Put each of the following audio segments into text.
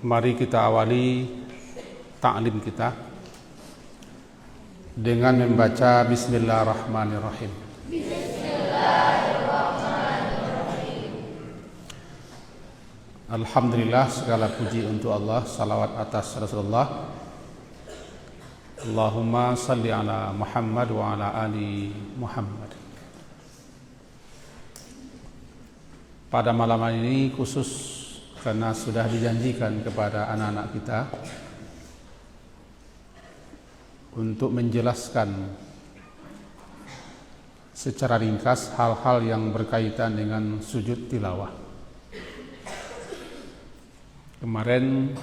Mari kita awali ta'lim kita dengan membaca Bismillahirrahmanirrahim. Alhamdulillah, segala puji untuk Allah, salawat atas Rasulullah. Allahumma salli ala Muhammad wa ala ali Muhammad. Pada malam hari ini khusus karena sudah dijanjikan kepada anak-anak kita untuk menjelaskan secara ringkas hal-hal yang berkaitan dengan sujud tilawah. Kemarin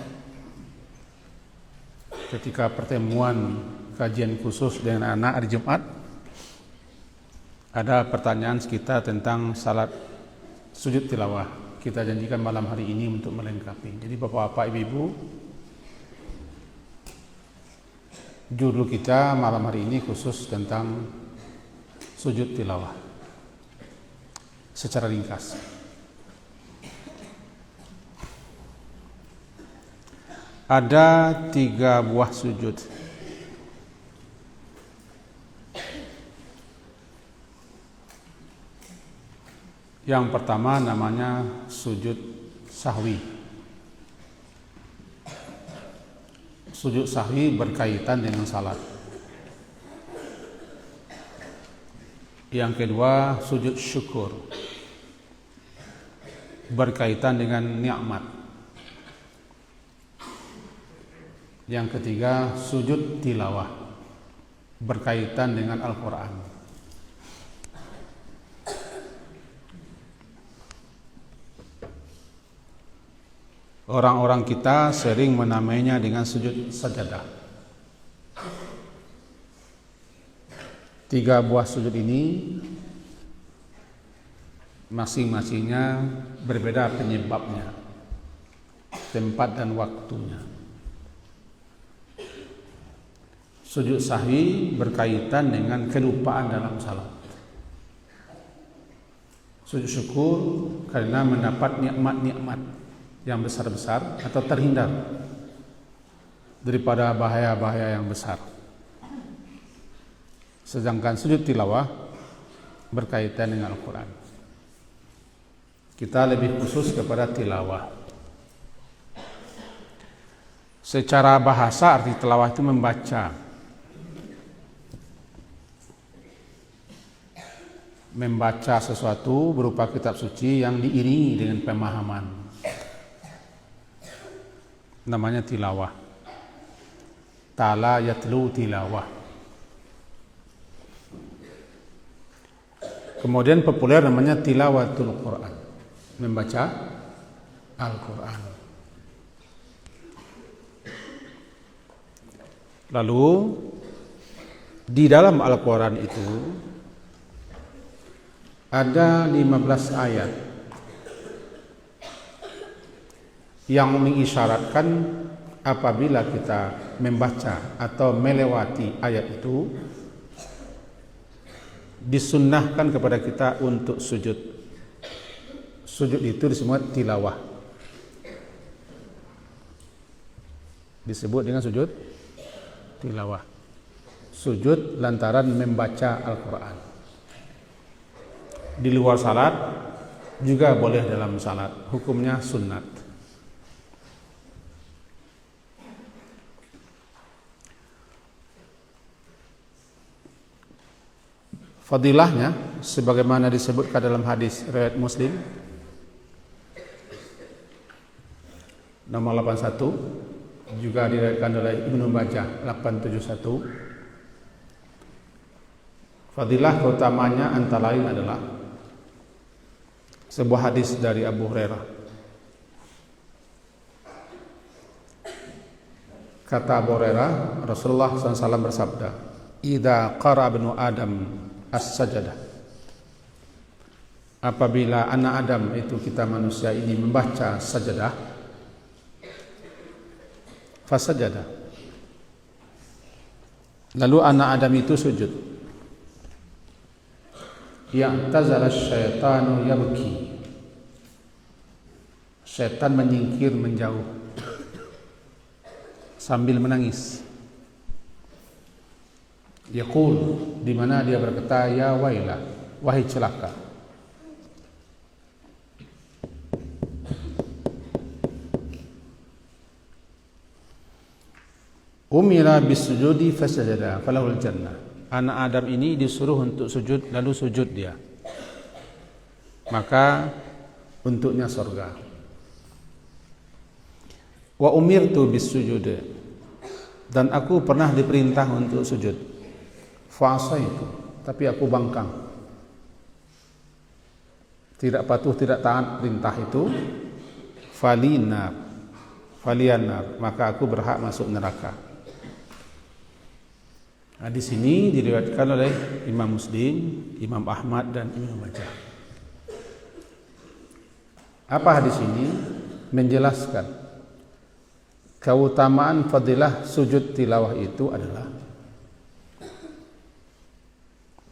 ketika pertemuan kajian khusus dengan anak hari Jumat, ada pertanyaan sekitar tentang salat sujud tilawah. Kita janjikan malam hari ini untuk melengkapi. Jadi bapak-bapak, ibu-ibu, judul kita malam hari ini khusus tentang sujud tilawah secara ringkas. Ada 3 buah sujud. Yang pertama namanya sujud sahwi. Sujud sahwi berkaitan dengan salat. Yang kedua sujud syukur, berkaitan dengan nikmat. Yang ketiga sujud tilawah, berkaitan dengan Al-Quran. Orang-orang kita sering menamainya dengan sujud sajadah. 3 buah sujud ini masing-masingnya berbeda penyebabnya, tempat dan waktunya. Sujud sahwi berkaitan dengan kelupaan dalam salat. Sujud syukur karena mendapat nikmat-nikmat yang besar-besar atau terhindar daripada bahaya-bahaya yang besar. Sedangkan sujud tilawah berkaitan dengan Al-Quran. Kita lebih khusus kepada tilawah. Secara bahasa arti tilawah itu membaca sesuatu berupa kitab suci yang diiringi dengan pemahaman. Namanya tilawah. Tala yatlu tilawah. Kemudian populer namanya tilawatul Quran, membaca Al-Quran. Lalu di dalam Al-Quran itu ada 15 ayat yang mengisyaratkan apabila kita membaca atau melewati ayat itu, disunnahkan kepada kita untuk sujud. Sujud itu disebut tilawah. Disebut dengan sujud tilawah. Sujud lantaran membaca Al-Quran. Di luar salat juga boleh, dalam salat hukumnya sunnat. Fadilahnya sebagaimana disebutkan dalam hadis riwayat Muslim nomor 81, juga diriwayatkan oleh Ibnu Majah 871. Fadilah keutamanya antara lain adalah sebuah hadis dari Abu Hurairah. Kata Abu Hurairah, Rasulullah SAW bersabda, "Idza qara ibnu Adam as-sajadah." Apabila anak Adam, itu kita manusia ini, membaca sajadah, fasajadah, lalu anak Adam itu sujud, ya'tazala syaitanu yabki, syaitan menyingkir, menjauh. sambil menangis. Yaqul, di mana dia berkata, ya wailah, wahai celaka. Umira bisujudi fasajada falahul jannah. Anak Adam ini disuruh untuk sujud, lalu sujud dia, maka untuknya surga. Wa umirtu bisujud, dan aku pernah diperintah untuk sujud. Fa asaitu, tapi aku bangkang, tidak patuh, tidak taat perintah itu. Falinar, maka aku berhak masuk neraka. Nah, di sini diriwayatkan oleh Imam Muslim, Imam Ahmad dan Ibnu Majah. Apa hadis ini? Menjelaskan keutamaan fadilah sujud tilawah itu adalah,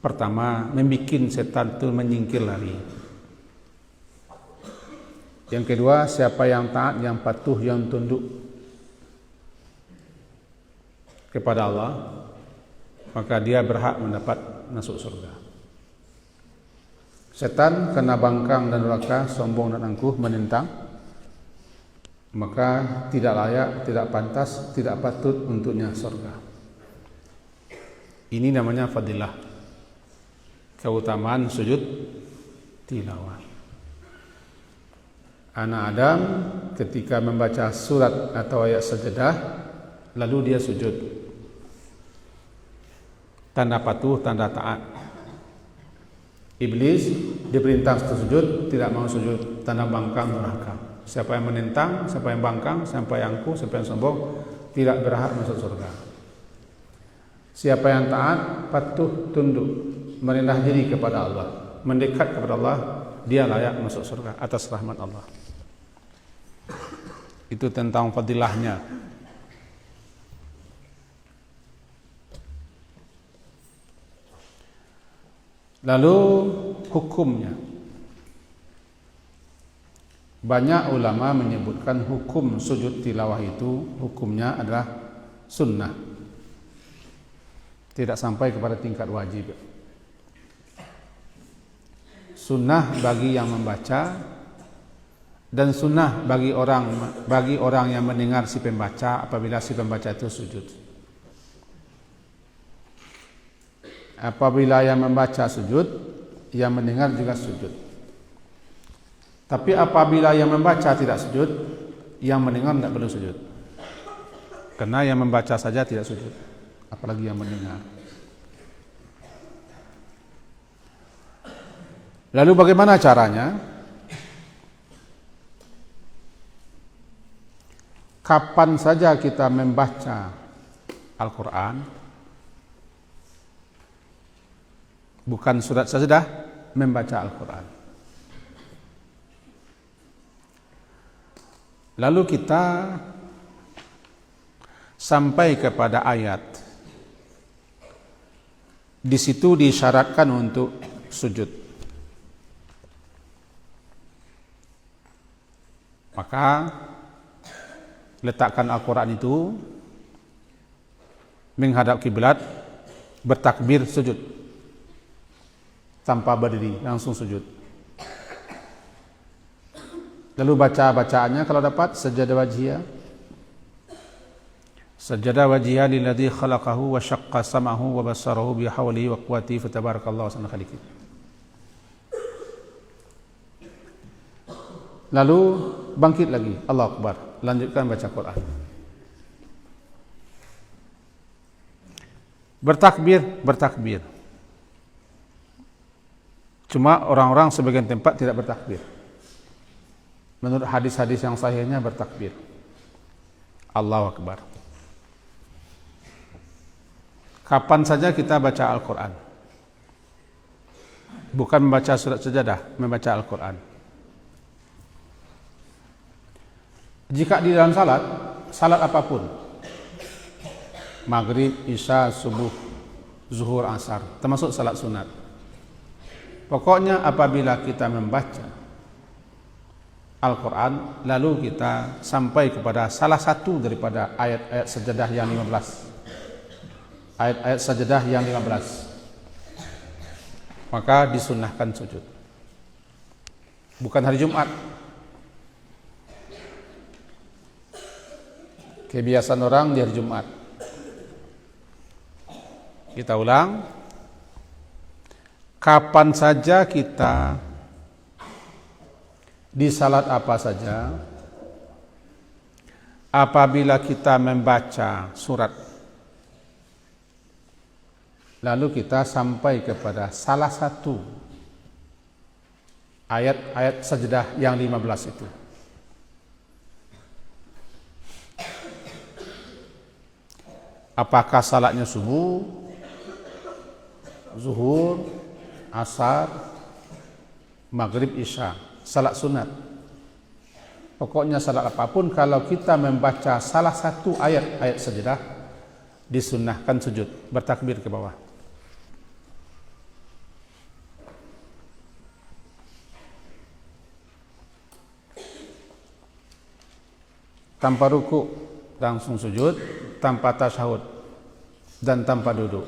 pertama, membikin setan itu menyingkir lari. Yang kedua, siapa yang taat, yang patuh, yang tunduk kepada Allah, maka dia berhak mendapat masuk surga. Setan kena bangkang dan durhaka, sombong dan angkuh, menentang, maka tidak layak, tidak pantas, tidak patut untuknya surga. Ini namanya fadilah, keutamaan sujud tilawah. Anak Adam ketika membaca surat atau ayat sajadah, lalu dia sujud, tanda patuh, tanda taat. Iblis diperintah sujud, tidak mau sujud, tanda bangkang, durhaka. Siapa yang menentang, siapa yang bangkang, siapa yang angkuh, siapa yang sombong, tidak berhak masuk surga. Siapa yang taat, patuh, tunduk, merendah diri kepada Allah, mendekat kepada Allah, dia layak masuk surga atas rahmat Allah. Itu tentang fadilahnya. Lalu hukumnya, banyak ulama menyebutkan hukum sujud tilawah itu hukumnya adalah sunnah, tidak sampai kepada tingkat wajib. Sunnah bagi yang membaca, dan sunnah bagi orang yang mendengar si pembaca apabila si pembaca itu sujud. Apabila yang membaca sujud, yang mendengar juga sujud. Tapi apabila yang membaca tidak sujud, yang mendengar tidak perlu sujud. Karena yang membaca saja tidak sujud, apalagi yang mendengar. Lalu bagaimana caranya? Kapan saja kita membaca Al-Quran, bukan surat sajadah, membaca Al-Quran. Lalu kita sampai kepada ayat, di situ disyaratkan untuk sujud. Maka letakkan Al-Quran itu menghadap kiblat, bertakbir sujud, tanpa berdiri, langsung sujud. Lalu baca bacaannya kalau dapat, sajadah wajhiyah. Sajadah wajhiyah lilladzi khalaqahu wa syaqqa sam'ahu wa basarahu bi hawlihi wa quwwatihi fatabarakallahu ahsanul khaliqin. Lalu bangkit lagi, Allahu Akbar, lanjutkan baca Quran. Bertakbir. Cuma orang-orang sebagian tempat tidak bertakbir. Menurut hadis-hadis yang sahihnya bertakbir. Allahu Akbar. Kapan saja kita baca Al-Quran, bukan membaca surat sajadah, membaca Al-Quran. Jika di dalam salat apapun, maghrib, isya, subuh, zuhur, asar, termasuk salat sunat. Pokoknya apabila kita membaca Al-Quran, lalu kita sampai kepada salah satu daripada ayat-ayat sajadah yang 15. Ayat-ayat sajadah yang 15. Maka disunnahkan sujud. Bukan hari Jumat. Kebiasaan orang di hari Jumat. Kita ulang. Kapan saja kita di salat apa saja, apabila kita membaca surat, lalu kita sampai kepada salah satu ayat-ayat sajadah yang 15 itu. Apakah salatnya subuh, zuhur, asar, maghrib, isya, salat sunat. Pokoknya salat apapun, kalau kita membaca salah satu ayat-ayat sajadah, disunnahkan sujud, bertakbir ke bawah. Tanpa ruku, langsung sujud, tanpa tasyahud, dan tanpa duduk.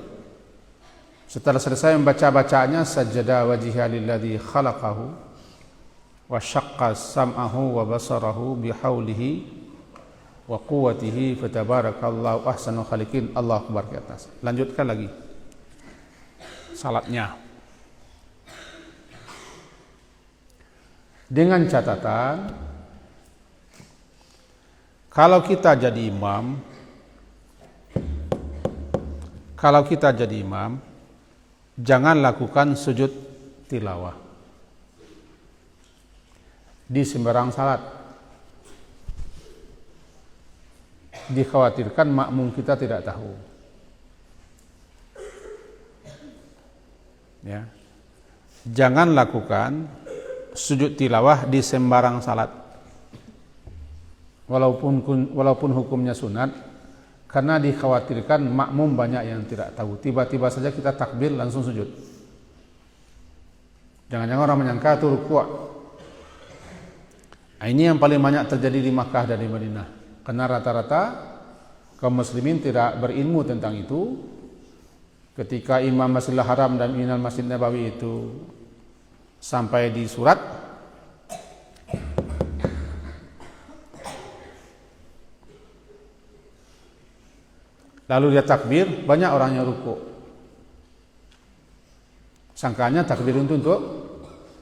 Setelah selesai membaca bacaannya, sajada wajhiha lilladzi khalaqahu wa syaqqa sam'ahu wa basarahu bihaulihi wa quwwatihi fatabarakallahu ahsanul khaliqin. Allahu akbar ke atas. Lanjutkan lagi salatnya. Dengan catatan, kalau kita jadi imam, jangan lakukan sujud tilawah di sembarang salat. Dikhawatirkan makmum kita tidak tahu. Ya. Jangan lakukan sujud tilawah di sembarang salat. Walaupun hukumnya sunat, karena dikhawatirkan makmum banyak yang tidak tahu. Tiba-tiba saja kita takbir langsung sujud. Jangan-jangan orang menyangka itu rukuk. Nah, ini yang paling banyak terjadi di Makkah dan di Madinah. Karena rata-rata kaum muslimin tidak berilmu tentang itu. Ketika Imam Masjidil Haram dan Imam Masjid Nabawi itu sampai di surat, lalu dia takbir, banyak orang yang rukuk. Sangkanya takbir untuk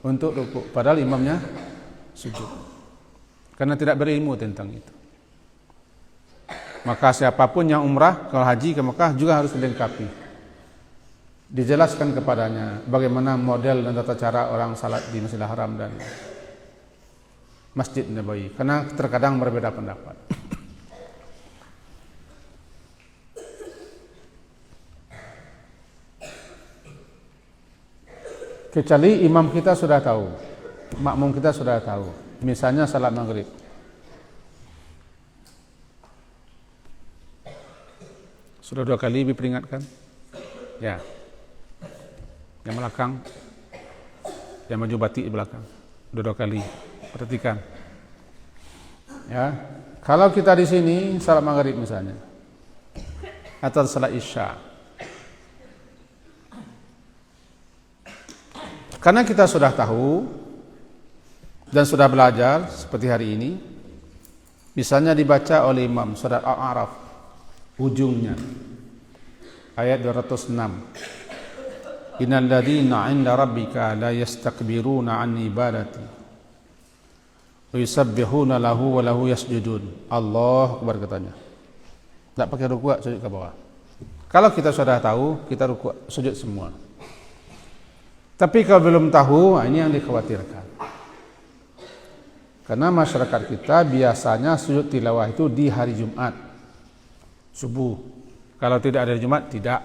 rukuk, padahal imamnya sujud. Karena tidak berilmu tentang itu. Maka siapapun yang umrah, kalau haji ke Mekah juga harus dilengkapi. Dijelaskan kepadanya bagaimana model dan tata cara orang salat di Masjidil Haram dan Masjid Nabawi. Karena terkadang berbeda pendapat. Kecuali imam kita sudah tahu, makmum kita sudah tahu. Misalnya salat maghrib, sudah 2 kali diperingatkan. Ya, yang belakang, yang maju batik di belakang, udah 2 kali. Perhatikan. Ya, kalau kita di sini salat maghrib misalnya, atau salat isya, karena kita sudah tahu dan sudah belajar seperti hari ini, misalnya dibaca oleh imam surat Al-A'raf ujungnya ayat 206, innal ladzina 'inda rabbika la yastakbiruna 'an ibadati wa yusabbihuna lahu wa lahu yasjudun. Allahu akbar katanya. Tak pakai rukuk, sujud ke bawah. Kalau kita sudah tahu, kita rukuk, sujud semua. Tapi kalau belum tahu, ini yang dikhawatirkan. Karena masyarakat kita biasanya sujud tilawah itu di hari Jumat, subuh. Kalau tidak ada Jumat, tidak.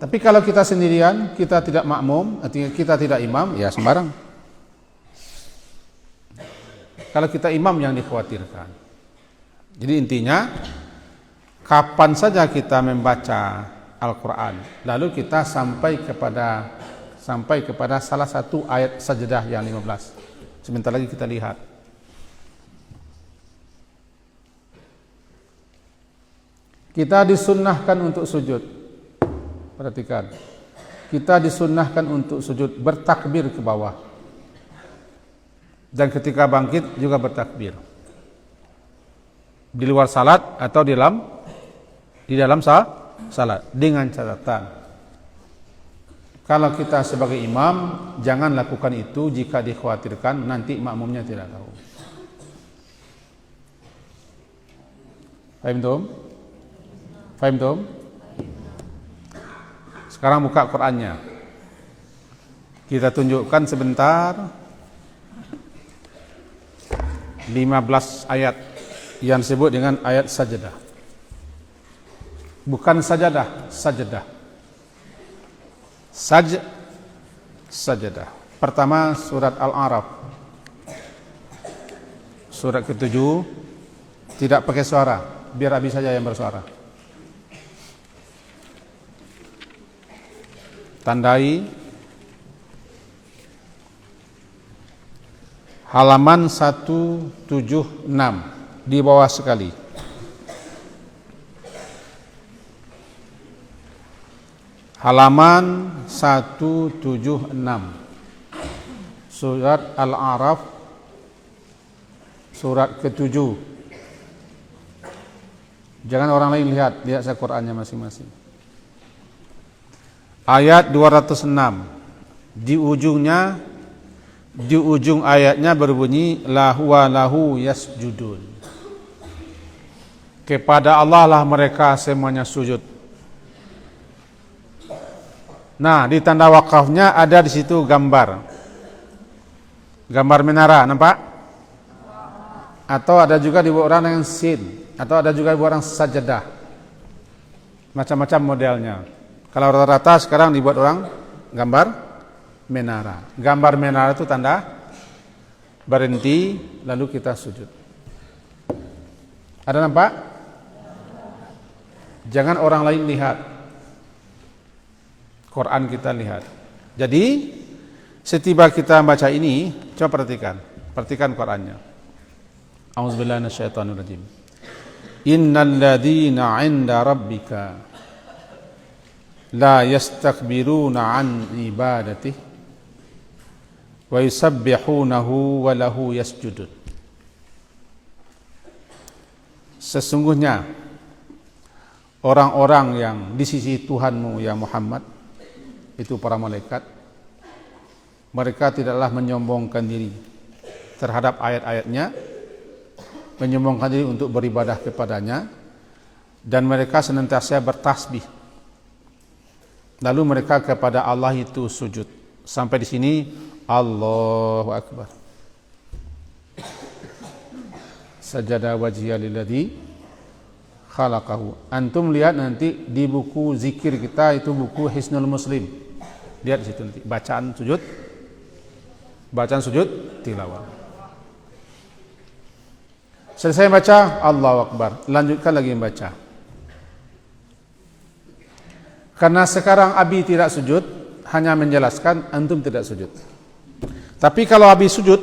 Tapi kalau kita sendirian, kita tidak makmum, artinya kita tidak imam, ya sembarang. Kalau kita imam yang dikhawatirkan. Jadi intinya, kapan saja kita membaca Al-Quran. Lalu kita sampai kepada salah satu ayat Sajdah yang 15. Sebentar lagi kita lihat. Kita disunnahkan untuk sujud. Perhatikan. Kita disunnahkan untuk sujud, bertakbir ke bawah. Dan ketika bangkit juga bertakbir. Di luar salat atau di dalam salat. Dengan catatan, kalau kita sebagai imam, jangan lakukan itu jika dikhawatirkan nanti makmumnya tidak tahu. Fahim tum? Fahim tum? Sekarang buka Qur'annya. Kita tunjukkan sebentar 15 ayat yang disebut dengan ayat sajdah. Bukan sajadah, sajdah. Sajdah. Pertama surat Al-A'raf. Surat ke-7, tidak pakai suara, biar Abi saja yang bersuara. Tandai halaman 176 di bawah sekali. Halaman 176 surat Al-A'raf, surat ke-7. Jangan orang lain lihat saya Qur'annya masing-masing. Ayat 206. Di ujung ayatnya berbunyi lahu yasjudun. Kepada Allah lah mereka semuanya sujud. Nah, di tanda wakafnya ada di situ gambar menara, nampak? Atau ada juga dibuat orang dengan sin, atau ada juga dibuat orang sajadah. Macam-macam modelnya. Kalau rata-rata sekarang dibuat orang gambar menara. Gambar menara itu tanda berhenti, lalu kita sujud. Ada nampak? Jangan orang lain lihat. Quran kita lihat. Jadi setiba kita baca ini, coba perhatikan Qurannya. A'udzubillahi minasyaitonirrajim. Innal ladzina 'inda rabbika la yastakbiruna 'an ibadatihi wa yusabbihunahu wa lahu yasjudun. Sesungguhnya orang-orang yang di sisi Tuhanmu ya Muhammad, itu para malaikat, mereka tidaklah menyombongkan diri terhadap ayat-ayatnya, menyombongkan diri untuk beribadah kepadanya, dan mereka senantiasa bertasbih. Lalu mereka kepada Allah itu sujud. Sampai di sini Allahu Akbar. Sajada wajhiya lilladzi khalaqahu. Antum lihat nanti di buku zikir kita, itu buku Hisnul Muslim. Lihat di situ nanti bacaan sujud tilawah. Selesai baca Allahu Akbar, lanjutkan lagi membaca. Karena sekarang Abi tidak sujud, hanya menjelaskan, antum tidak sujud. Tapi kalau Abi sujud.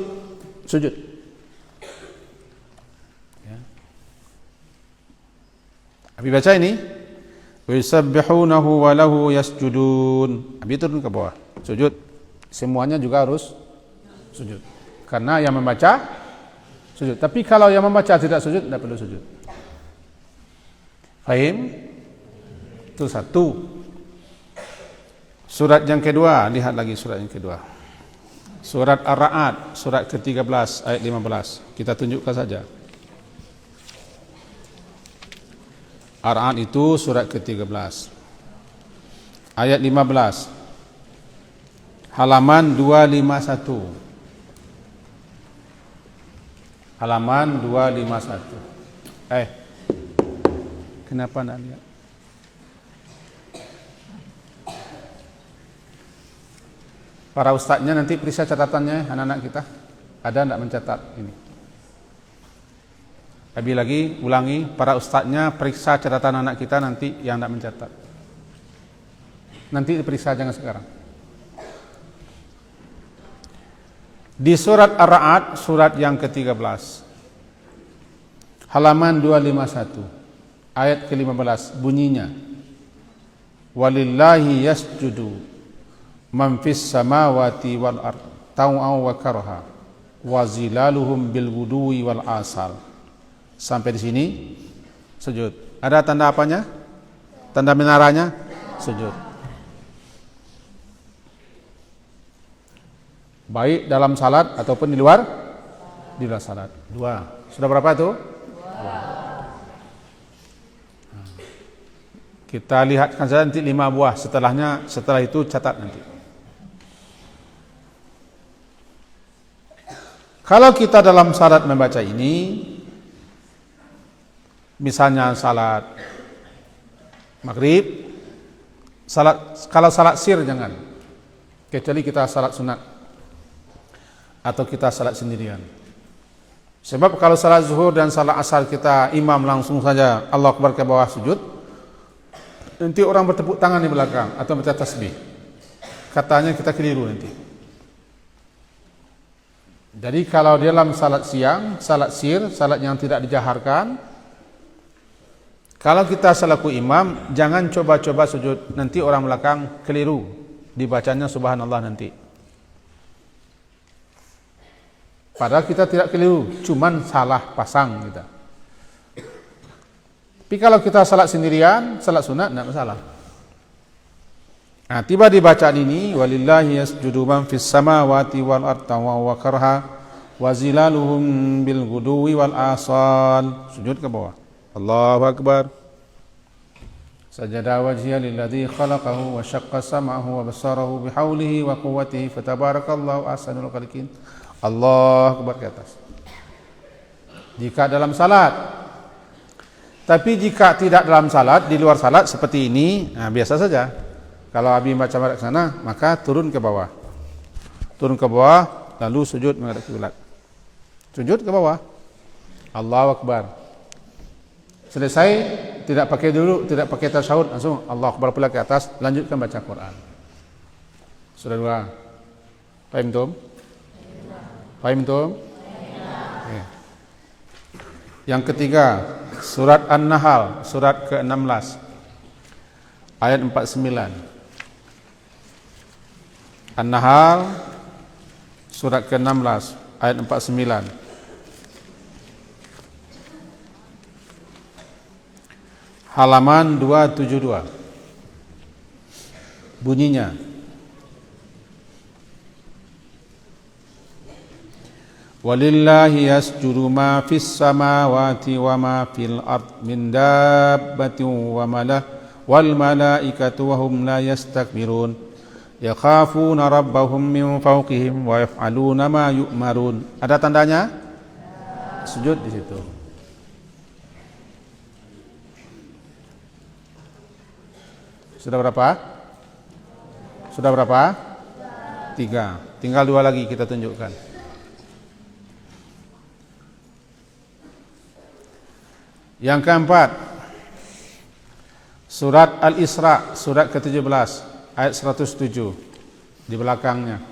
Ya. Abi baca ini, wa yusabbihunahu wa lahu yasjudun. Abi turun ke bawah, sujud. Semuanya juga harus sujud. Karena yang membaca sujud. Tapi kalau yang membaca tidak sujud, tidak perlu sujud. Fahim? Itu satu. Surat yang kedua, lihat lagi surat yang kedua. Surat Ar-Ra'd, surat ke-13 ayat 15. Kita tunjukkan saja. Ar-Ra'd itu surat ke-13. Ayat 15. Halaman 251. Halaman 251. Kenapa enggak lihat? Para ustadznya nanti periksa catatannya, anak-anak kita. Ada enggak mencatat ini? Lebih lagi, ulangi, para ustadznya periksa catatan anak kita nanti yang enggak mencatat. Nanti diperiksa, jangan sekarang. Di surat Ar-Ra'd, surat yang ke-13, halaman 251, ayat ke-15, bunyinya, walillahi yasjudu man fis samawati wal ard taw'an wa karha wa zilaluhum bil guduwi wal asal. Sampai di sini sujud. Ada tanda apanya? Tanda menaranya? Sujud. Baik dalam salat ataupun di luar salat. 2. Sudah berapa itu? 2. Kita lihatkan saja nanti 5 buah. Setelah itu catat nanti. Kalau kita dalam salat membaca ini, misalnya salat maghrib, kalau salat sir jangan, kecuali kita salat sunat atau kita salat sendirian. Sebab kalau salat zuhur dan salat asar kita imam langsung saja Allahu Akbar ke bawah sujud, nanti orang bertepuk tangan di belakang atau baca tasbih, katanya kita keliru nanti. Jadi kalau dalam salat siang, salat sir, salat yang tidak dijaharkan, kalau kita selaku imam jangan coba-coba sujud, nanti orang belakang keliru dibacanya subhanallah nanti. Padahal kita tidak keliru, cuman salah pasang kita. Tapi kalau kita salat sendirian, salat sunat, tidak masalah. Nah, tiba di bacaan ini, walillahi yasjudu man fis samawati wal ardi wa karha wa zilaluhum bil guduwi wal asal. Sujud ke bawah. Allahu Akbar. Sajada wajhiya lilladzi khalaqahu wa syaqqa sam'ahu wa basarahu bihaulihi wa quwwatihi fatabarakallahu ahsanul khaliqin. Allahu Akbar ke atas. Jika dalam salat. Tapi jika tidak dalam salat, di luar salat seperti ini, nah biasa saja. Kalau Abi baca ke sana, maka turun ke bawah. Turun ke bawah, lalu sujud menghadap kiblat. Sujud ke bawah. Allahu Akbar. Selesai, tidak pakai tasyahud, langsung Allahu Akbar pula ke atas, lanjutkan baca Quran. Sudah 2. Paham tuh? Paham tuh? Ya. Yang ketiga, surat An-Nahl, surat ke-16, ayat 49. An-Nahl, surat ke-16, ayat 49. Halaman 272. Bunyinya, walillahi yasjudu ma fis samawati wa ma fil ard min dabbatin wal malaikatu wa hum la yastakbirun yakhafuna rabbahum min fawqihim wa yaf'aluna ma yu'marun. Ada tandanya? Sujud di situ. Sudah berapa? Sudah berapa? 3. Tinggal 2 lagi kita tunjukkan. Yang keempat, surat Al-Isra, surat ke-17, ayat 107, di belakangnya.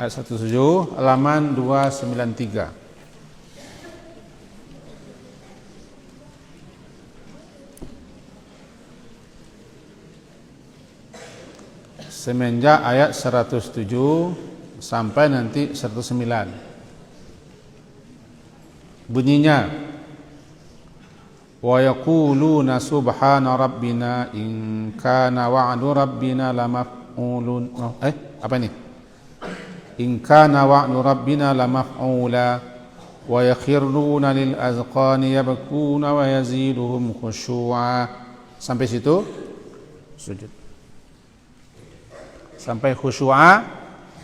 Ayat 107, halaman 293. Semenjak ayat 107 sampai nanti 109. Bunyinya, wa yaquluna subhana rabbina in kana wa'du rabbina lamaf'ulun. Apa ini? In kana wa'du rabbina lamaf'ula wa yakhruna lil azqani yabkuna wa yaziduhum khushu'a. Sampai situ sujud. Sampai khusyu'a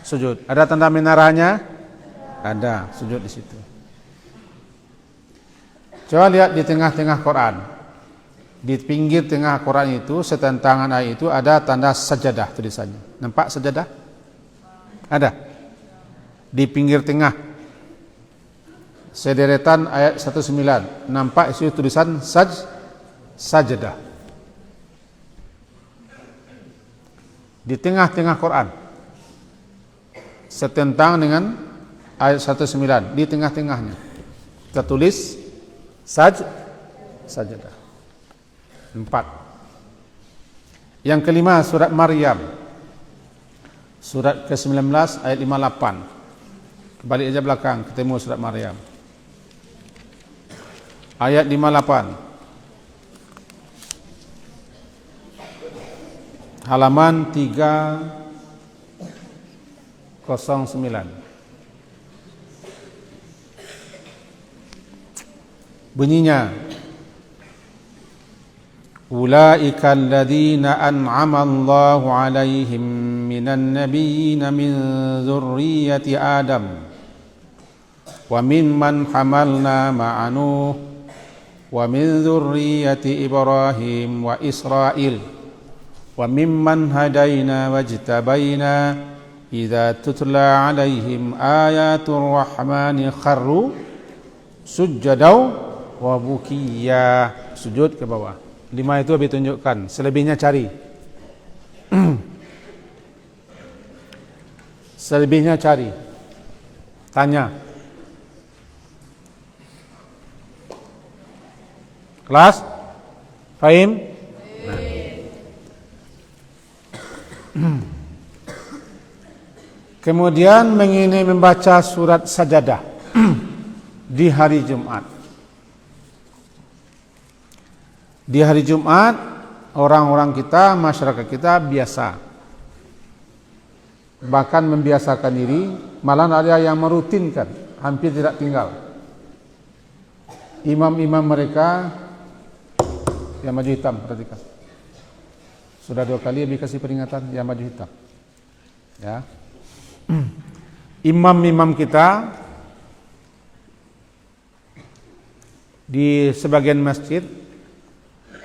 sujud. Ada tanda menaranya? Ada, sujud di situ. Coba lihat di tengah-tengah Quran. Di pinggir tengah Quran itu, setentangan ayat itu ada tanda sajadah tulisannya. Nampak sajadah? Ada. Di pinggir tengah. Sederetan ayat 19. Nampak isi tulisan sajadah. di tengah-tengah Quran. Setentang dengan ayat 19 di tengah-tengahnya. Kita tulis sajadah. 4. Yang kelima surat Maryam. Surat ke-19 ayat 58. Balik aja belakang, ketemu surat Maryam. Ayat 58. Halaman 309. Bunyinya, ulaika alladzina an'ama Allahu 'alaihim minan nabiyyina min dzurriyyati Adam wa mimman hamalna ma'a Nuh wa min dzurriyyati Ibrahim wa Israil wa mimman hadaina wajtabaina idza tutla 'alaihim ayatur rahmani kharru sujjadaw wa bukiya. Sujud ke bawah. 5 itu habis tunjukkan, selebihnya cari. Selebihnya cari. Tanya. Kelas? Fahim? Kemudian mengenai membaca surat sajadah di hari Jumat. Di hari Jumat, orang-orang kita, masyarakat kita biasa, bahkan membiasakan diri, malah ada yang merutinkan, hampir tidak tinggal. Imam-imam mereka yang baju hitam, perhatikan. Sudah 2 kali Abi kasih peringatan yang baju hitam. Ya. Imam-imam kita di sebagian masjid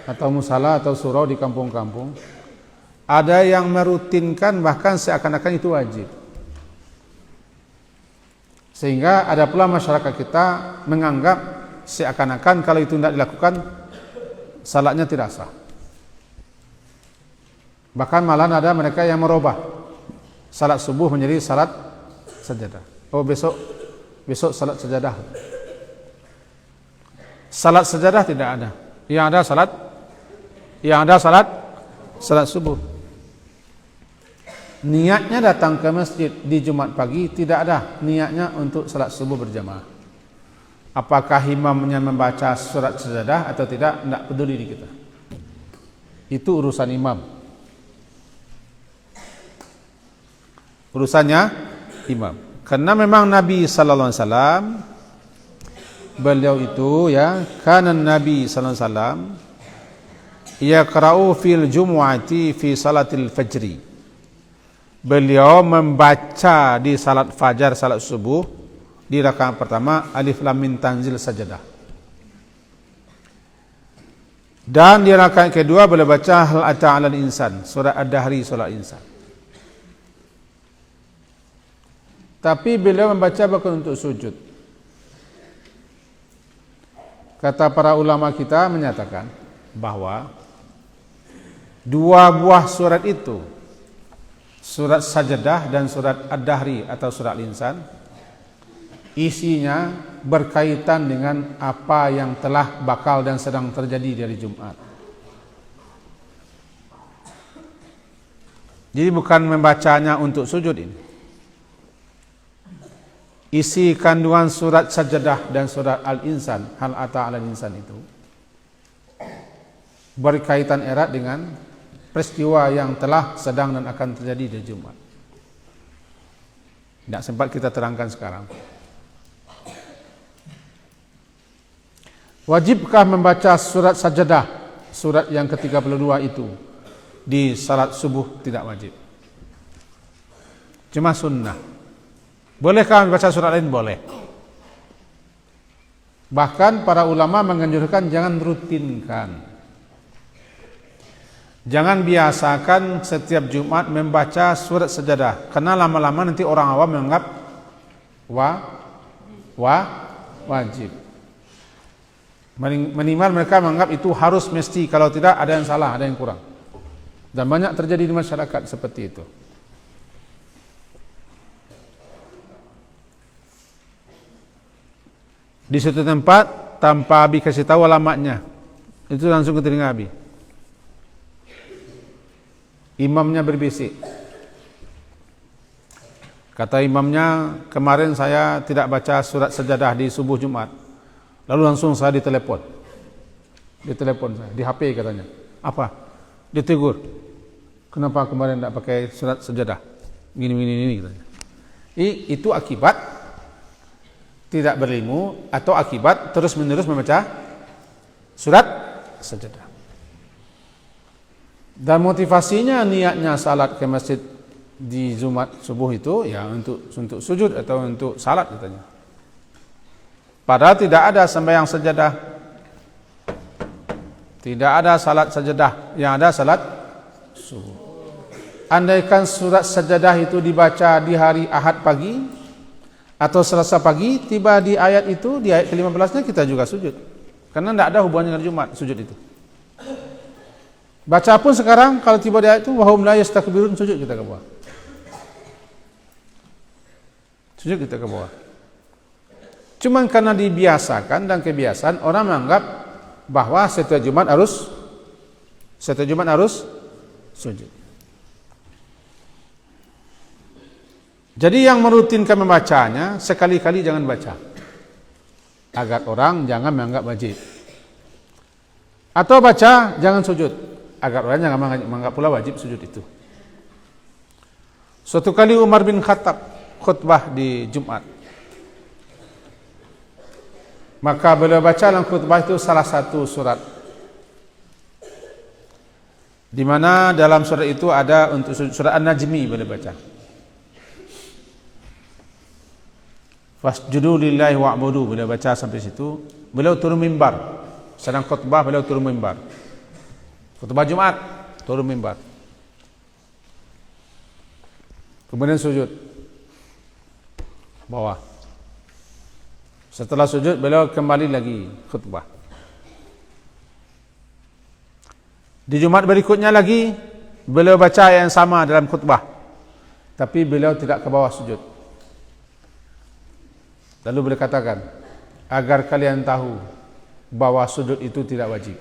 atau musala atau surau di kampung-kampung, ada yang merutinkan bahkan seakan-akan itu wajib. Sehingga ada pula masyarakat kita menganggap seakan-akan kalau itu tidak dilakukan salatnya tidak sah. Bahkan malah ada mereka yang merubah salat subuh menjadi salat sajadah. Oh, besok salat sajadah. Salat sajadah tidak ada. Yang ada salat subuh. Niatnya datang ke masjid di Jumat pagi, tidak ada niatnya untuk salat subuh berjamaah. Apakah imamnya membaca surat sajadah atau tidak peduli di kita. Itu urusan imam. Urusannya imam. Karena memang Nabi sallallahu alaihi wasallam, beliau itu kanan Nabi sallallahu alaihi wasallam yaqra'u fil jumu'ati fi salatil fajri. Beliau membaca di salat fajar, salat subuh, di rakaat pertama alif lam mim tanzil sajadah. Dan di rakaat kedua beliau baca hal ata 'alal insan, surah ad-dahri, surah insan. Tapi beliau membaca bukan untuk sujud. Kata para ulama kita menyatakan bahwa 2 buah surat itu, surat sajadah dan surat ad-dahri atau surat al-insan, isinya berkaitan dengan apa yang telah bakal dan sedang terjadi di hari Jumat. Jadi bukan membacanya untuk sujud ini. Isi kandungan surat sajadah dan surat al-insan, hal ata 'alal insan itu berkaitan erat dengan peristiwa yang telah, sedang dan akan terjadi di Jumat. Tidak sempat kita terangkan sekarang. Wajibkah membaca surat sajadah, surat yang ke-32 itu di salat subuh? Tidak wajib. Cuma sunnah. Bolehkah membaca surat lain? Boleh. Bahkan para ulama menganjurkan jangan rutinkan. Jangan biasakan setiap Jumat membaca surat sajadah, karena lama-lama nanti orang awam menganggap wajib. Minimal mereka menganggap itu harus mesti, kalau tidak ada yang salah, ada yang kurang. Dan banyak terjadi di masyarakat seperti itu. Di suatu tempat tanpa Abi kasih tahu alamatnya, itu langsung ke telinga Abi. Imamnya berbisik. Kata imamnya, kemarin saya tidak baca surat sajadah di subuh Jumat. Lalu langsung saya ditelepon. Ditelepon saya, di HP katanya. Apa? Ditegur. Kenapa kemarin tidak pakai surat sajadah? Gini katanya. Itu akibat tidak berilmu atau akibat terus-menerus membaca surat sajadah. Dan motivasinya niatnya salat ke masjid di Jumat subuh itu ya untuk sujud atau untuk salat katanya. Padahal tidak ada sembahyang sajadah. Tidak ada salat sajadah, yang ada salat subuh. Andaikan surat sajadah itu dibaca di hari Ahad pagi atau Selasa pagi, tiba di ayat itu, di ayat ke-15-nya kita juga sujud. Karena tidak ada hubungannya dengan Jumat sujud itu. Baca pun sekarang kalau tiba di ayat itu wahum la yastakbirun, sujud kita ke bawah. Sujud kita ke bawah. Cuman karena dibiasakan dan kebiasaan orang menganggap bahwa setiap Jumat harus sujud. Jadi yang merutinkan membacanya sekali-kali jangan baca, agar orang jangan menganggap wajib. Atau baca jangan sujud, agar orang jangan menganggap pula wajib sujud itu. Suatu kali Umar bin Khattab khutbah di Jumat. Maka beliau baca dalam khutbah itu salah satu surat, di mana dalam surat itu ada untuk surat An-Najmi beliau baca. Fasjudu lillahi wa'budu, beliau baca sampai situ. Beliau turun mimbar. Sedang khutbah beliau turun mimbar. Khutbah Jumat, turun mimbar. Kemudian sujud bawah. Setelah sujud beliau kembali lagi khutbah. Di Jumat berikutnya lagi beliau baca yang sama dalam khutbah, tapi beliau tidak ke bawah sujud. Lalu beliau katakan, agar kalian tahu bahwa sujud itu tidak wajib.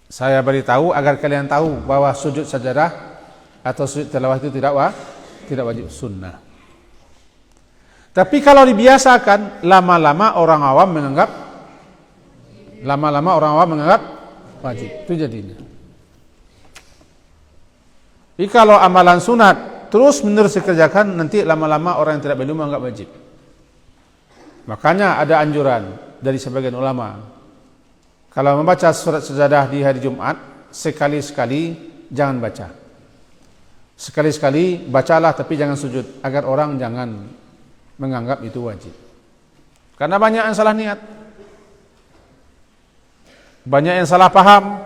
Saya beritahu agar kalian tahu bahwa sujud sajadah atau sujud tilawah itu tidak wajib, sunnah. Tapi kalau dibiasakan, lama-lama orang awam menganggap wajib. Itu jadinya. Jadi kalau amalan sunat terus menerus dikerjakan, nanti lama-lama orang yang tidak berilmu menganggap wajib. Makanya ada anjuran dari sebagian ulama, kalau membaca surat sajadah di hari Jumat, sekali-sekali jangan baca. Sekali-sekali bacalah tapi jangan sujud, agar orang jangan menganggap itu wajib. Karena banyak yang salah niat, banyak yang salah paham,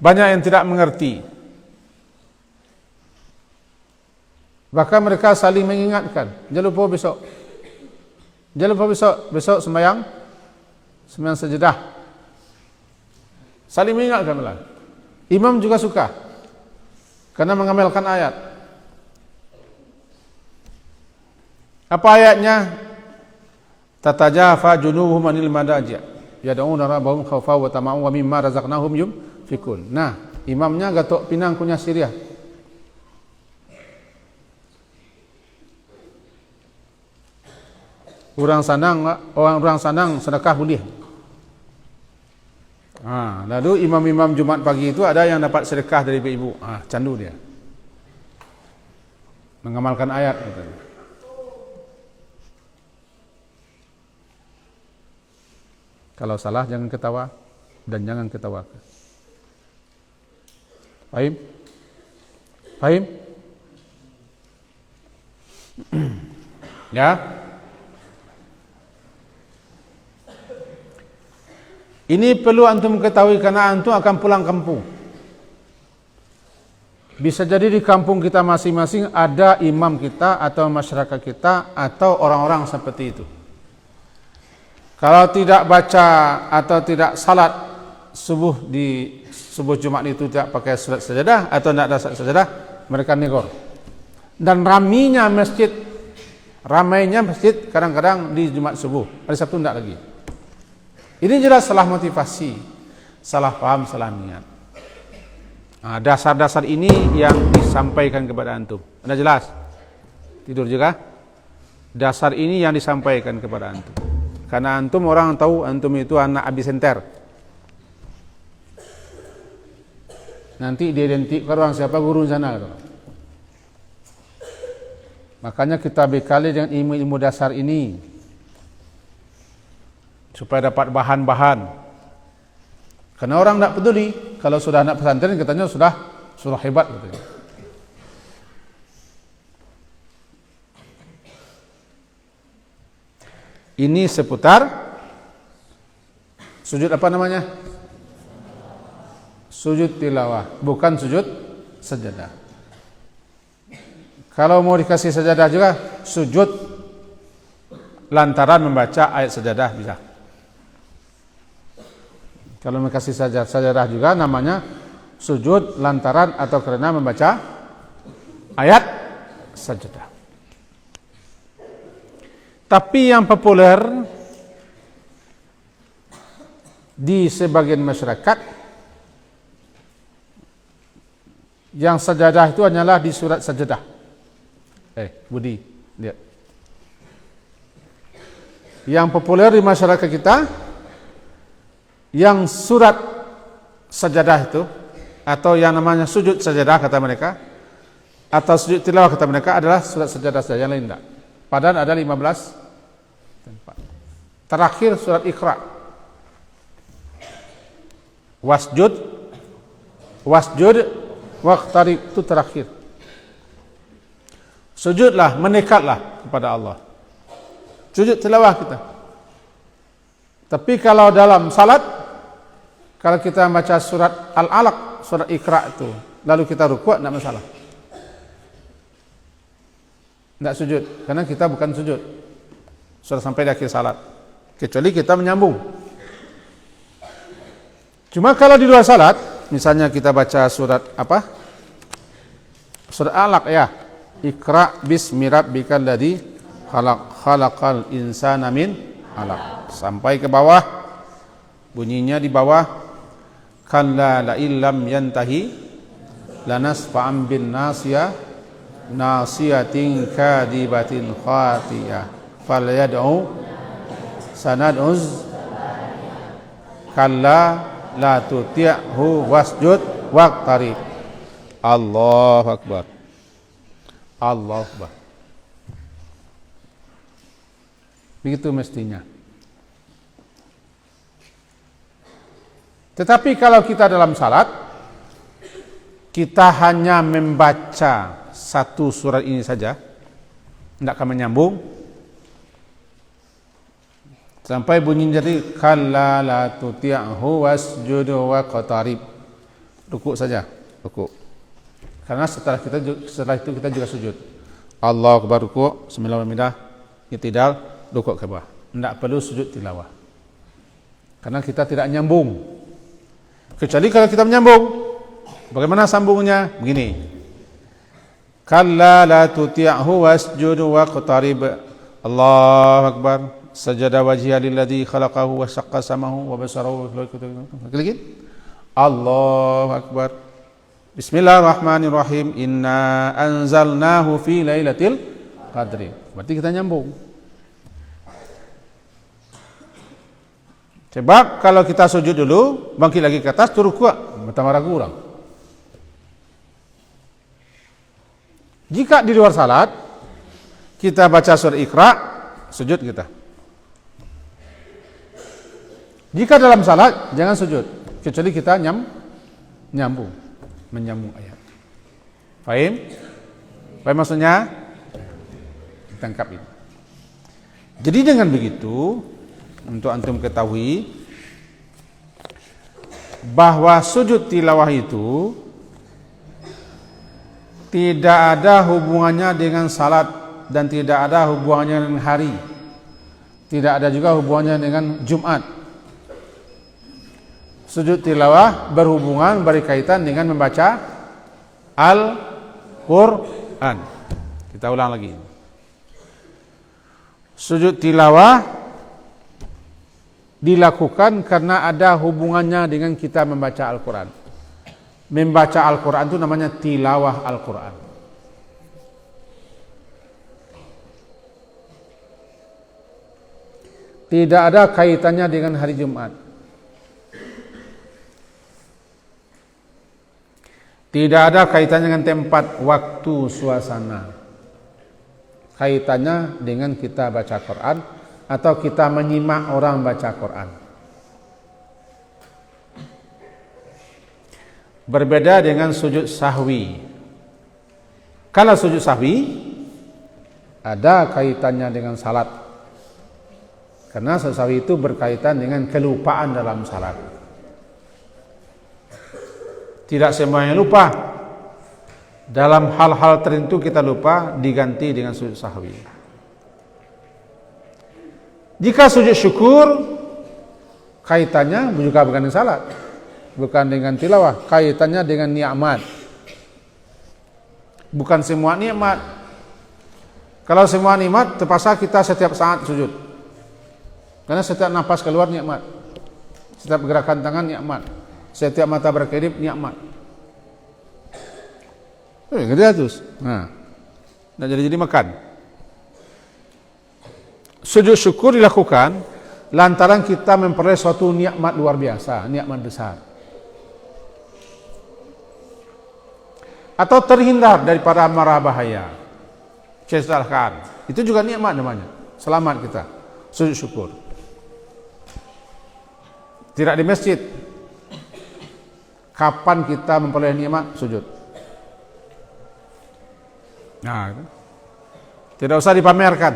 banyak yang tidak mengerti. Bahkan mereka saling mengingatkan, jangan lupa besok sembahyang sajadah. Saling mengingatkan malah. Imam juga suka, karena mengamalkan ayat. Apa ayatnya? Tatajafa junubuhum anil madaji' yad'una rabbahum khawfa wa tama'an wa mimma razaqnahum yunfikun. Nah, imamnya Gatok Pinang punya Syria. Orang sanang sedekah boleh. Lalu imam-imam Jumat pagi itu ada yang dapat sedekah dari ibu. Candu dia. Mengamalkan ayat katanya. Kalau salah jangan ketawa dan jangan ketawakan. Paham? Paham? Ya? Ini perlu antum ketahui karena antum akan pulang kampung. Bisa jadi di kampung kita masing-masing ada imam kita atau masyarakat kita atau orang-orang seperti itu. Kalau tidak baca atau tidak salat subuh di subuh Jumat itu tidak pakai surat sajadah atau tidak ada surat sajadah, mereka negor. Dan ramainya masjid kadang-kadang di Jumat subuh, hari Sabtu tidak lagi. Ini jelas salah motivasi, salah paham, salah niat. Nah, dasar-dasar ini yang disampaikan kepada antum. Anda jelas? Tidur juga? Dasar ini yang disampaikan kepada antum. Karena antum orang tahu antum itu anak abisenter. Nanti diidentikan orang siapa guru di sana. Makanya kita bekali dengan ilmu-ilmu dasar ini supaya dapat bahan-bahan. Karena orang tidak peduli kalau sudah anak pesantren katanya sudah hebat katanya. Ini seputar sujud apa namanya? Sujud tilawah, bukan sujud sajadah. Kalau mau dikasih sajadah juga, sujud lantaran membaca ayat sajadah bisa. Kalau mau kasih sajadah juga namanya sujud lantaran atau karena membaca ayat sajadah. Tapi yang populer di sebagian masyarakat, yang sajadah itu hanyalah di surat sajadah. Budi, lihat. Yang populer di masyarakat kita, yang surat sajadah itu, atau yang namanya sujud sajadah kata mereka, atau sujud tilawah kata mereka adalah surat sajadah saja, yang lain tidak. Padahal ada 15 tempat. Terakhir surat Iqra. Wasjud waqtarib, itu terakhir. Sujudlah, mendekatlah kepada Allah. Sujud tilawah kita. Tapi kalau dalam salat, kalau kita baca surat Al-Alaq, surat Iqra itu, lalu kita rukuk, tidak masalah. Tidak sujud, karena kita bukan sujud. Sudah sampai di akhir salat. Kecuali kita menyambung. Cuma kalau di luar salat, misalnya kita baca surat apa? Surat Al-Alaq ya. Iqra bismi rabbikal ladzi khalaqal insana min 'alaq. Sampai ke bawah, bunyinya di bawah, kalla la illam yantahi lanasfa'an bin nasiyah nasiyatin kadibatin khatiyah falyad'u sanad'uz kalla la tuti'hu wasjud waqtarib. Allahu akbar. Allahu akbar. Begitu mestinya. Tetapi kalau kita dalam salat, kita hanya membaca satu surat ini saja, tidak akan menyambung sampai bunyi jadi kalla la tuti'hu wasjud waqtarib. Rukuk saja, rukuk. Karena setelah itu kita juga sujud. Allahu akbar, rukuk, bismillahirrahmanirrahim, i'tidal, rukuk ke bawah. Tidak perlu sujud tilawah. Karena kita tidak nyambung. Kecuali kalau kita menyambung. Bagaimana sambungnya? Begini. Kalla la tuti'hu wasjud waqtarib. Allahu akbar. Sajada wajhiya lilladzi khalaqahu wa syaqqa samahu wa basarahu. Lagi. Allahu akbar. Bismillahirrahmanirrahim. Inna anzalnahu fi lailatul qadri. Berarti kita nyambung. Sebab kalau kita sujud dulu, bangkit lagi ke atas, turun kuat, bertambah ragu orang. Jika di luar salat, kita baca surat Iqra, sujud kita. Jika dalam salat, jangan sujud, kecuali kita nyambung, menyambung ayat. Fahim? Fahim maksudnya? Tangkap ini. Jadi dengan begitu, untuk antum ketahui bahwa sujud tilawah itu tidak ada hubungannya dengan salat dan tidak ada hubungannya dengan hari. Tidak ada juga hubungannya dengan Jumat. Sujud tilawah berhubungan, berkaitan dengan membaca Al-Quran. Kita ulang lagi. Sujud tilawah dilakukan karena ada hubungannya dengan kita membaca Al-Quran. Membaca Al-Quran itu namanya tilawah Al-Quran. Tidak ada kaitannya dengan hari Jumat. Tidak ada kaitannya dengan tempat, waktu, suasana. Kaitannya dengan kita baca Quran atau kita menyimak orang baca Quran. Berbeda dengan sujud sahwi. Kalau sujud sahwi ada kaitannya dengan salat. Karena sujud sahwi itu berkaitan dengan kelupaan dalam salat. Tidak semuanya lupa. Dalam hal-hal tertentu kita lupa, diganti dengan sujud sahwi. Jika sujud syukur, kaitannya juga bukan dengan salat, bukan dengan tilawah, kaitannya dengan nikmat. Bukan semua nikmat. Kalau semua nikmat, terpaksa kita setiap saat sujud. Karena setiap nafas keluar nikmat, setiap gerakan tangan nikmat, setiap mata berkedip nikmat. Gede terus. Nah, jadi makan. Sujud syukur dilakukan lantaran kita memperoleh suatu nikmat luar biasa, nikmat besar. Atau terhindar daripada mara bahaya, kecelakaan. Itu juga nikmat namanya. Selamat kita. Sujud syukur. Tidak di masjid. Kapan kita memperoleh nikmat? Sujud. Nah, tidak usah dipamerkan.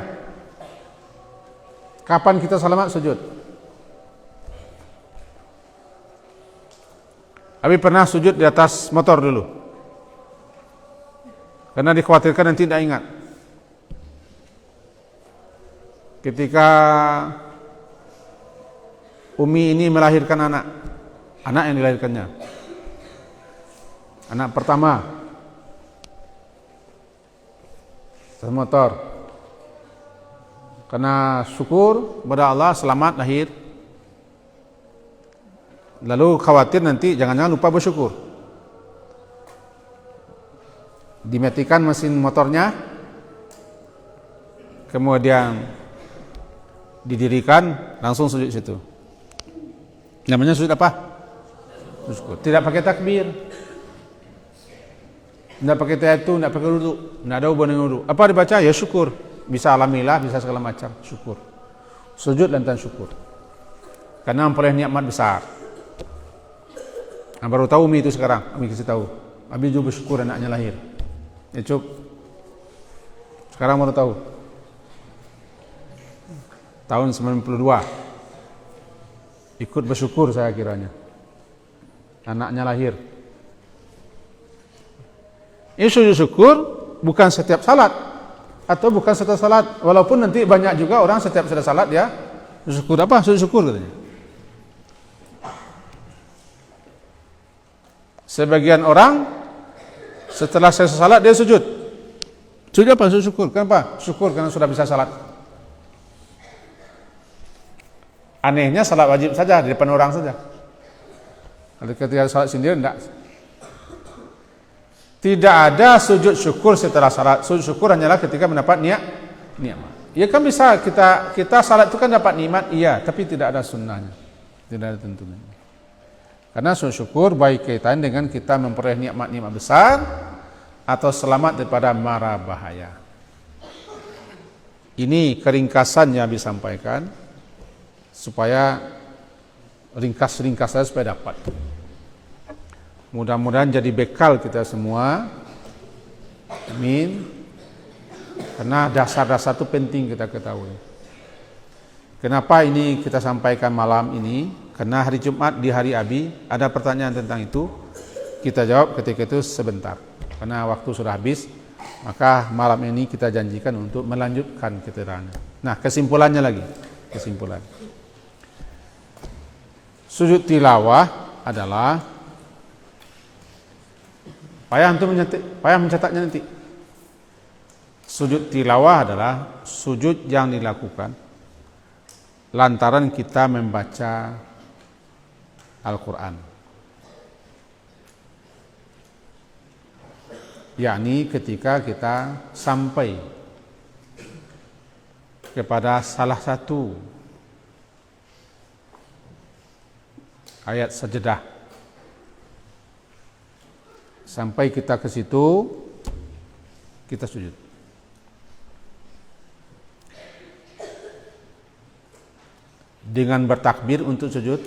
Kapan kita selamat? Sujud. Abi pernah sujud di atas motor dulu, karena dikhawatirkan nanti tidak ingat. Ketika Umi ini melahirkan anak yang dilahirkannya, anak pertama, motor. Karena syukur kepada Allah selamat lahir. Lalu khawatir nanti jangan-jangan lupa bersyukur. Dimatikan mesin motornya. Kemudian didirikan, langsung sujud situ. Namanya sujud apa? Syukur. Tidak pakai takbir. Tidak pakai tayatum, tidak pakai wudu, tidak ada hubungan dengan wudu. Apa dibaca? Ya syukur. Bisa alhamdulillah, bisa segala macam. Syukur. Sujud dan syukur. Karena memperoleh nikmat besar. Nah, baru tahu Umi itu sekarang. Umi kasih tahu. Abi juga bersyukur anaknya lahir. Ya cuk. Sekarang baru tahu. Tahun 92. Ikut bersyukur saya kiranya. Anaknya lahir. Ini sujud syukur bukan setiap salat atau bukan setiap salat, walaupun nanti banyak juga orang setiap sudah salat dia syukur apa? Sujud syukur katanya. Sebagian orang setelah selesai salat dia sujud. Sujud apa? Sujud syukur. Kenapa? Syukur karena sudah bisa salat. Anehnya salat wajib saja di depan orang saja. Kalau ketika salat sendiri enggak. Tidak ada sujud syukur setelah salat. Sujud syukur hanyalah ketika mendapat nikmat. Ya kan bisa kita salat itu kan dapat nikmat, iya, tapi tidak ada sunnahnya. Tidak ada tentunya. Karena sujud syukur baik kaitan dengan kita memperoleh nikmat-nikmat besar atau selamat daripada mara bahaya. Ini keringkasan yang disampaikan supaya ringkas saja supaya dapat. Mudah-mudahan jadi bekal kita semua. Amin. Karena dasar-dasar itu penting kita ketahui. Kenapa ini kita sampaikan malam ini? Karena hari Jumat di hari Abi ada pertanyaan tentang itu. Kita jawab ketika itu sebentar. Karena waktu sudah habis, maka malam ini kita janjikan untuk melanjutkan keterangan. Nah, kesimpulannya lagi. Kesimpulan. Sujud tilawah adalah payah mencatatnya nanti. Sujud tilawah adalah sujud yang dilakukan lantaran kita membaca Al-Quran, yakni ketika kita sampai kepada salah satu ayat sajadah, sampai kita ke situ kita sujud. Dengan bertakbir untuk sujud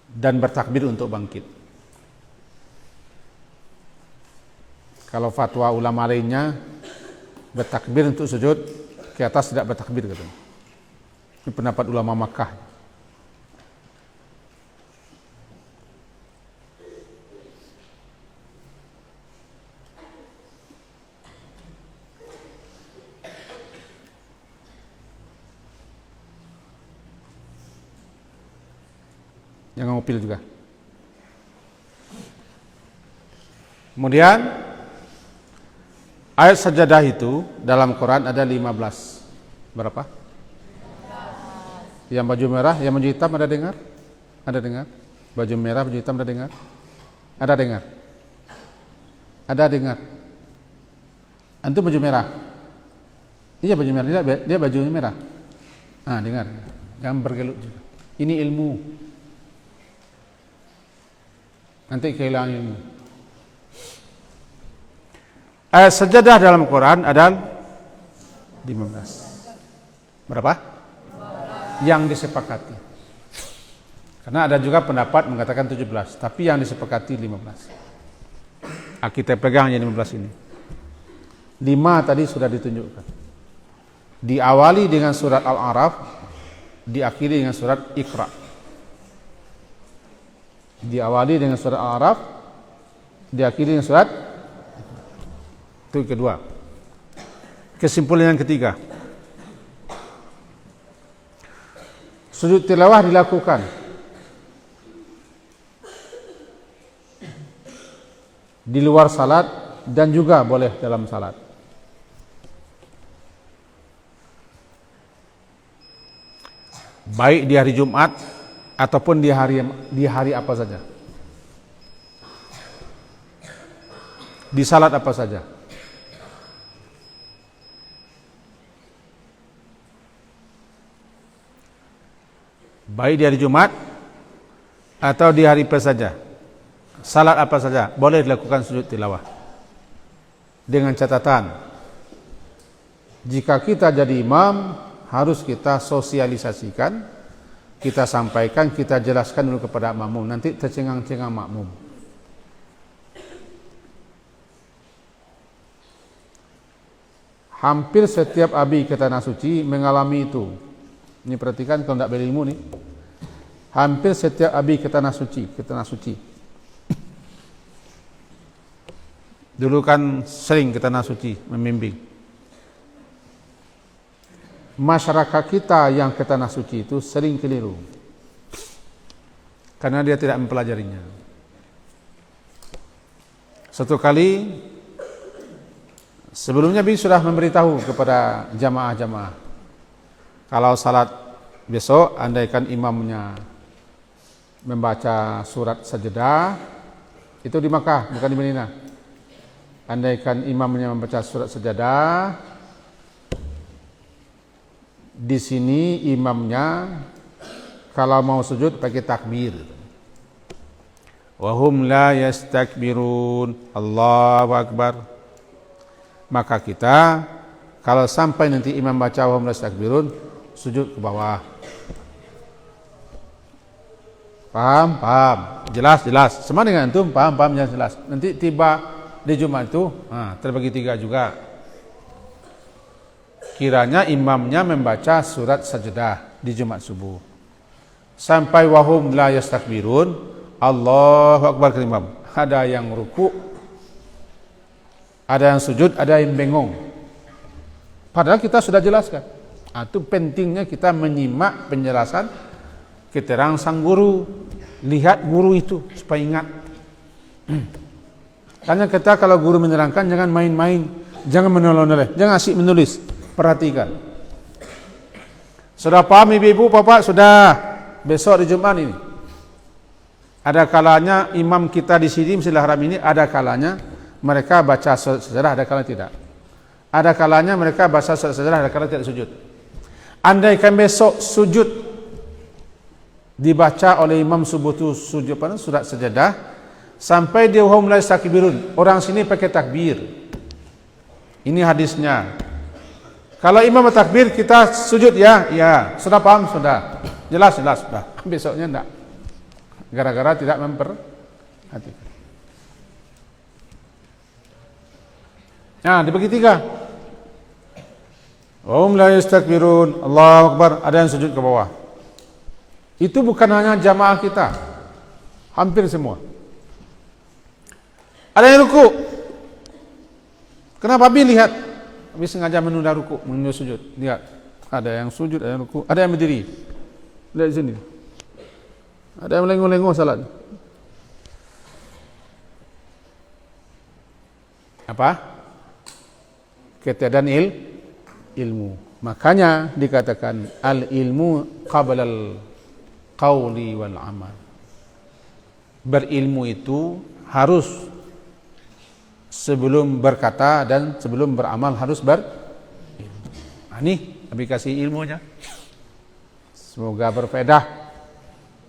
dan bertakbir untuk bangkit. Kalau fatwa ulama lainnya bertakbir untuk sujud, ke atas tidak bertakbir katanya. Ini pendapat ulama Makkah. Jangan ngupil juga. Kemudian ayat sajadah itu dalam Quran ada 15. Berapa? Yang baju merah, yang baju hitam ada dengar? Ada dengar? Baju merah, baju hitam ada dengar? Ada dengar? Ada dengar? Antum baju merah? Iya baju merah, dia bajunya merah. Ah, dengar. Jangan bergelut juga. Ini ilmu. Nanti kehilangan ilmu. Ayat sajadah dalam Quran ada 15. Berapa? 15. Yang disepakati. Karena ada juga pendapat mengatakan 17, tapi yang disepakati 15. Kita pegang yang 15 ini. 5 tadi sudah ditunjukkan. Diawali dengan surat Al-A'raf, diakhiri dengan surat Iqra. Diawali dengan surat Al-A'raf, diakhiri dengan surat itu kedua. Kesimpulan yang ketiga, sujud tilawah dilakukan di luar salat dan juga boleh dalam salat. Baik di hari Jumat ataupun di hari apa saja. Di salat apa saja. Baik di hari Jumat atau di hari apa saja. Salat apa saja boleh dilakukan sujud tilawah. Dengan catatan, jika kita jadi imam harus kita sosialisasikan, kita sampaikan, kita jelaskan dulu kepada makmum, nanti tercengang-cengang makmum. Hampir setiap abi ke tanah suci mengalami itu. Ini perhatikan kalau tidak berilmu nih. Hampir setiap abi ke tanah suci. Dulu kan sering ke tanah suci membimbing. Masyarakat kita yang ke tanah suci itu sering keliru karena dia tidak mempelajarinya. Satu kali sebelumnya Bi sudah memberitahu kepada jamaah-jamaah, kalau salat besok andaikan imamnya membaca surat sajadah, itu di Makkah bukan di Madinah. Andaikan imamnya membaca surat sajadah, di sini imamnya kalau mau sujud pakai takbir. Wahum la yastakbirun, Allahu Akbar. Maka kita kalau sampai nanti imam baca wahum la yastakbirun, sujud ke bawah. Paham? Jelas. Sama dengan antum, paham, jelas. Nanti tiba di Jumat itu, terbagi 3 juga. Kiranya imamnya membaca surat sajadah di Jumat subuh. Sampai wahum la yastakbirun, Allahu Akbar ke imam. Ada yang ruku, ada yang sujud, ada yang bengong. Padahal kita sudah jelaskan. Itu pentingnya kita menyimak penjelasan kita rangsang guru, lihat guru itu supaya ingat. Karena kita kalau guru menerangkan jangan main-main, jangan menoleh-noleh, jangan asik menulis, perhatikan. Sudah paham ibu-ibu, bapak? Sudah. Besok di Jumat ini ada kalanya imam kita di sini Masjidil Haram ini, ada kalanya mereka baca sejarah, ada kalanya tidak. Ada kalanya mereka baca sejarah, ada kalanya tidak sujud. Andaikan besok sujud dibaca oleh imam subuh itu sujud pada surat sajadah sampai dia mulai takbirun, orang sini pakai takbir. Ini hadisnya. Kalau imam bertakbir kita sujud ya, ya. Sudah paham? Sudah. Jelas sudah. Besoknya enggak. Gara-gara tidak memperhatikan. Nah, dibagi 3. Hum la yastakbirun, Allahu Akbar, ada yang sujud ke bawah. Itu bukan hanya jamaah kita, hampir semua. Ada yang ruku. Kenapa Abi lihat? Abi sengaja menunda ruku, menunda sujud. Lihat, ada yang sujud, ada yang ruku, ada yang berdiri. Lihat di sini. Ada yang lengo-lengo salat. Apa? Ketiadaan ilmu. Makanya dikatakan al-ilmu qabla al-qawli wal amal. Berilmu itu harus sebelum berkata dan sebelum beramal harus berilmu. Nah, ini Nabi kasih ilmunya. Semoga berfaedah,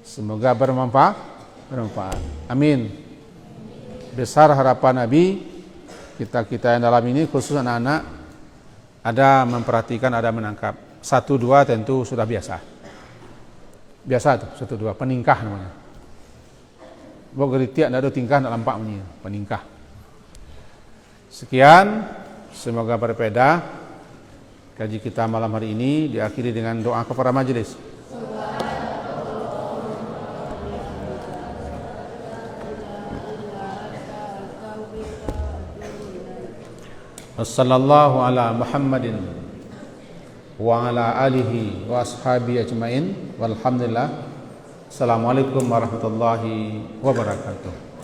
semoga bermanfaat. Amin. Besar harapan Nabi kita yang dalam ini, khusus anak-anak, ada memperhatikan, ada menangkap. 1-2 tentu sudah biasa. Biasa tuh 1-2 peningkah namanya. Bogeritia ada tingkah nak lampak punya peningkah. Sekian, semoga berfaedah. Kaji kita malam hari ini diakhiri dengan doa kepada majelis. Wassallallahu ala Muhammadin wa ala alihi wa ashabihi ajmain walhamdulillah. Assalamualaikum warahmatullahi wabarakatuh.